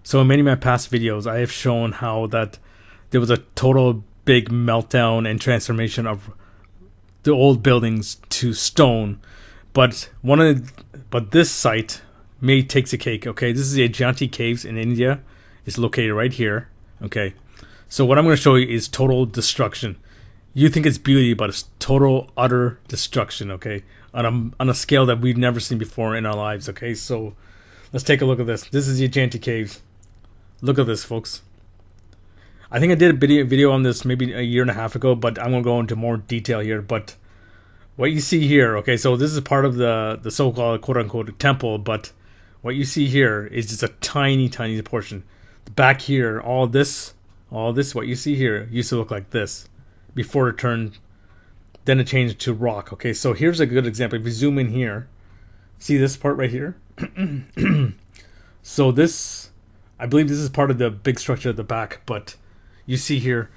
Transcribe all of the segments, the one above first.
So in many of my past videos, I have shown how that there was a total big meltdown and transformation of the old buildings to stone. But but this site may takes a cake. Okay, this is the Ajanta Caves in India. It's located right here. Okay, so what I'm going to show you is total destruction. You think it's beauty, but it's total utter destruction. Okay, on a scale that we've never seen before in our lives. Okay, so let's take a look at this. This is the Ajanta Caves. Look at this, folks. I think I did a video on this maybe a year and a half ago, but I'm going to go into more detail here. But what you see here, okay, so this is part of the so-called quote-unquote temple, but what you see here is just a tiny, tiny portion. Back here, all this, what you see here used to look like this before it turned, then it changed to rock. Okay, so here's a good example. If you zoom in here, see this part right here? So this, I believe this is part of the big structure at the back, but you see here,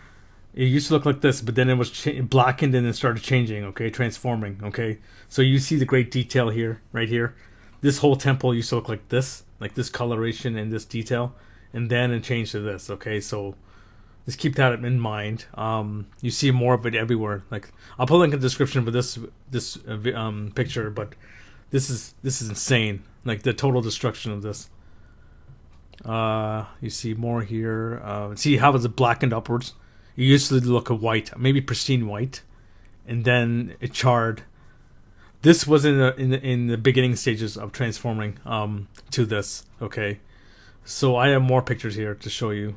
it used to look like this, but then it was blackened and then started changing, okay, transforming, okay? So you see the great detail here, right here. This whole temple used to look like this coloration and this detail, and then it changed to this, okay? So just keep that in mind. You see more of it everywhere. Like, I'll put a link in the description for this picture, but this is insane. Like the total destruction of this. You see more here. See how it's blackened upwards. It used to look a white, maybe pristine white, and then it charred. This was in the beginning stages of transforming to this. Okay, so I have more pictures here to show you.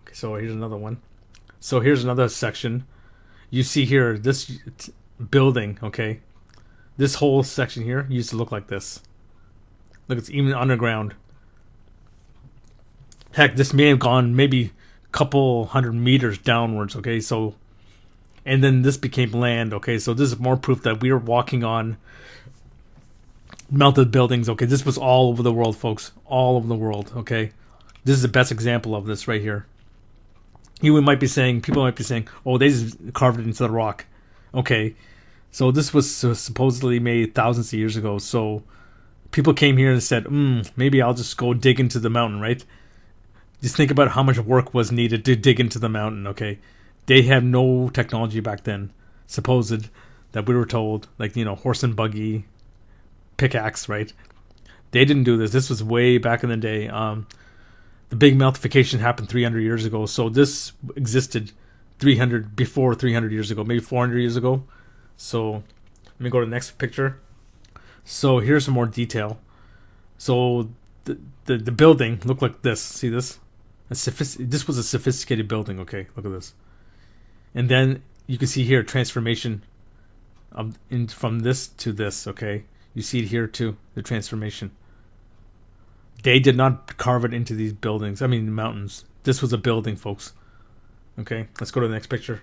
Okay, so here's another one. So here's another section. You see here this building. Okay, this whole section here used to look like this. Look, it's even underground. Heck, this may have gone maybe a couple 100 meters downwards, okay? So, and then this became land, okay? So this is more proof that we are walking on melted buildings, okay? This was all over the world, folks. All over the world, okay? This is the best example of this right here. People might be saying, oh, they just carved it into the rock. Okay, so this was supposedly made thousands of years ago. So people came here and said, maybe I'll just go dig into the mountain, right? Just think about how much work was needed to dig into the mountain, okay? They had no technology back then, supposed, that we were told, like, horse and buggy, pickaxe, right? They didn't do this. This was way back in the day. The big meltification happened 300 years ago, so this existed 300 years ago, maybe 400 years ago. So let me go to the next picture. So here's some more detail. So the building looked like this. See this? This was a sophisticated building. Okay, look at this. And then you can see here transformation from this to this. Okay, you see it here too, the transformation. They did not carve it into these buildings. I mean, mountains. This was a building, folks. Okay, let's go to the next picture.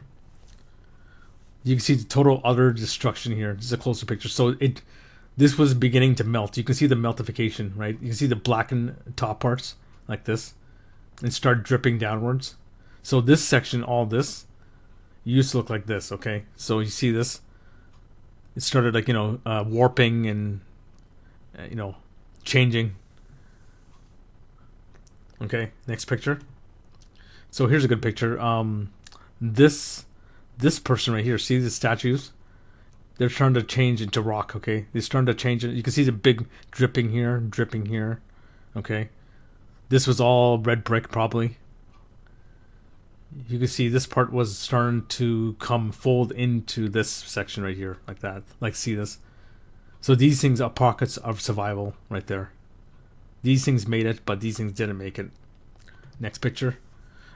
You can see the total utter destruction here. This is a closer picture. So this was beginning to melt. You can see the meltification, right? You can see the blackened top parts like this, and start dripping downwards. So this section, all this, used to look like this. Okay, so you see this. It started like warping and changing. Okay, next picture. So here's a good picture. This person right here, see the statues? They're starting to change into rock, okay? They're starting to change it. You can see the big dripping here, okay? This was all red brick, probably. You can see this part was starting to fold into this section right here, like that. Like, see this? So these things are pockets of survival right there. These things made it, but these things didn't make it. Next picture.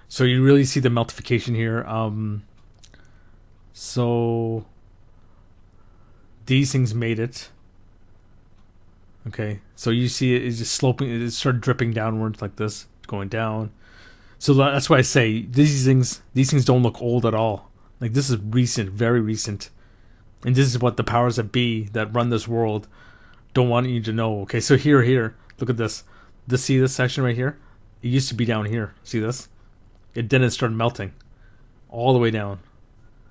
So you really see the meltification here. So these things made it. Okay, so you see it's just sloping. It started dripping downwards like this, going down. So that's why I say these things don't look old at all. Like, this is recent, very recent, and this is what the powers that be that run this world don't want you to know. Okay, so here, look at this. See this section right here? It used to be down here. See this? Then it started melting all the way down.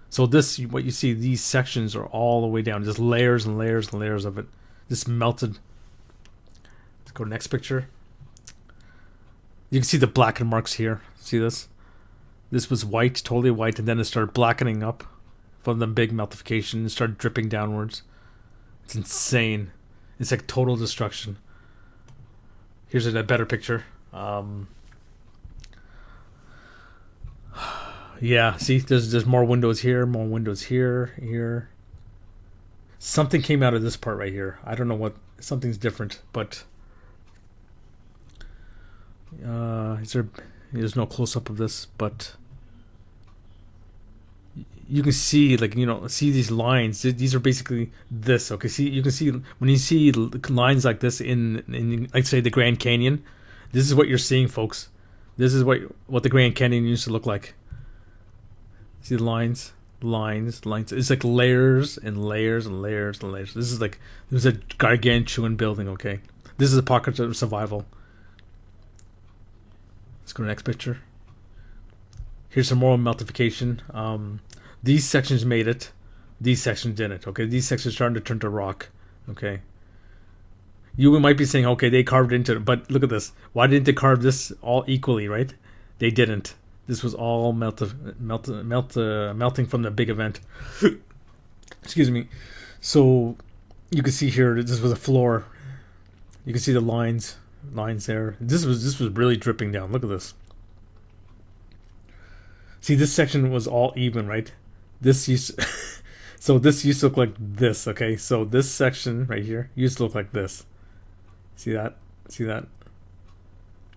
So this, what you see, these sections are all the way down, just layers and layers and layers of it, just melted. Let's go to the next picture. You can see the blackened marks here. See this? This was white, totally white, and then it started blackening up from the big meltification. It started dripping downwards. It's insane. It's like total destruction. Here's a better picture. Yeah, see, there's more windows here, more windows here. Something came out of this part right here. I don't know what. Something's different, but there's no close up of this, but you can see, like, see these lines. These are basically this. Okay, see, you can see when you see lines like this in like, say, the Grand Canyon. This is what you're seeing, folks. This is what the Grand Canyon used to look like. See the lines. It's like layers and layers and layers and layers. This is a gargantuan building. Okay, this is a pocket of survival. Let's go to the next picture. Here's some more meltification. These sections made it. These sections didn't. Okay, these sections starting to turn to rock. Okay, you might be saying, okay, they carved into it, but look at this. Why didn't they carve this all equally? Right? They didn't. This was all melting from the big event. Excuse me. So you can see here, this was a floor. You can see the lines there. This was really dripping down. Look at this. See, this section was all even, right? So this used to look like this. Okay, so this section right here used to look like this. See that?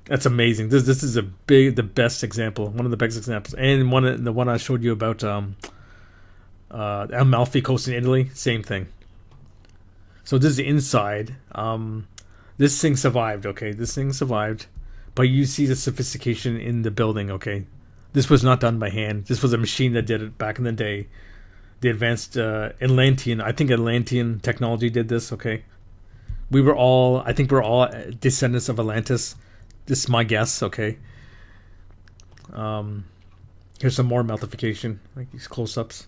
That's amazing. This is the best example, one of the best examples, and the one I showed you about Amalfi Coast in Italy, same thing. So this is the inside. This thing survived. Okay, this thing survived, but you see the sophistication in the building. Okay, this was not done by hand. This was a machine that did it back in the day. The advanced Atlantean, I think Atlantean technology did this. Okay, I think we're all descendants of Atlantis. This is my guess, okay. Here's some more meltification, like these close-ups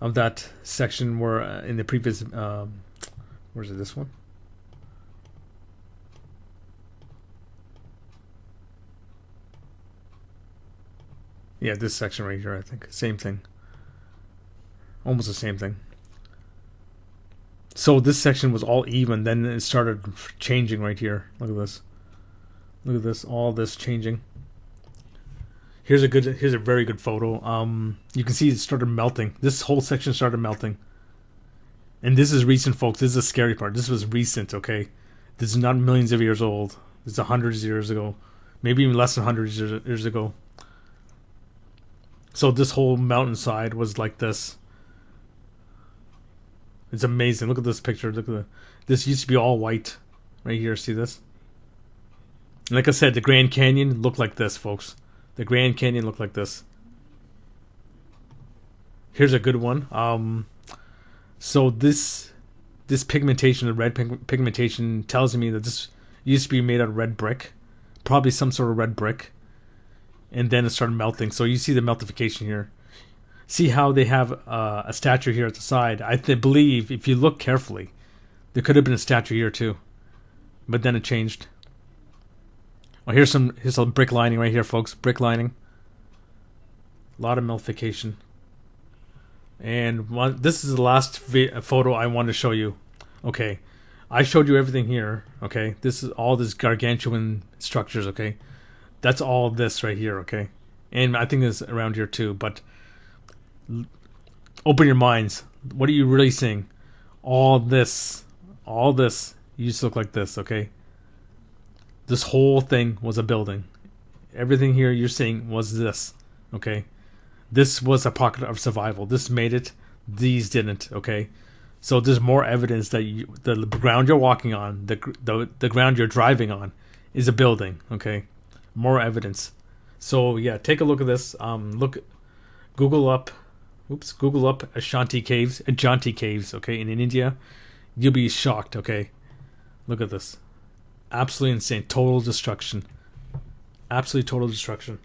of that section where in the previous, where's it, this one? Yeah, this section right here, I think. Same thing. Almost the same thing. So this section was all even, then it started changing right here. Look at this. Look at this, all this changing. Here's a very good photo. You can see it started melting. This whole section started melting. And this is recent, folks. This is the scary part. This was recent, okay? This is not millions of years old. This is hundreds of years ago. Maybe even less than hundreds of years ago. So this whole mountainside was like this. It's amazing. Look at this picture. This used to be all white. Right here, see this? Like I said, the Grand Canyon looked like this, folks. The Grand Canyon looked like this. Here's a good one. So this pigmentation, the red pigmentation, tells me that this used to be made out of red brick, probably some sort of red brick, and then it started melting. So you see the meltification here. See how they have a statue here at the side. I believe if you look carefully, there could have been a statue here too, but then it changed. Oh, here's some brick lining right here, folks. Brick lining. A lot of meltification. And this is the last photo I want to show you. Okay, I showed you everything here. Okay, this is all this gargantuan structures. Okay, that's all this right here. Okay, and I think it's around here too. But open your minds. What are you really seeing? All this used to look like this. Okay. This whole thing was a building. Everything here you're seeing was this. Okay. This was a pocket of survival. This made it. These didn't. Okay. So there's more evidence that the ground you're walking on, the ground you're driving on, is a building. Okay. More evidence. So yeah, take a look at this. Google up Ajanta Caves. Okay, in India, you'll be shocked. Okay. Look at this. Absolutely insane. Total destruction. Absolutely total destruction.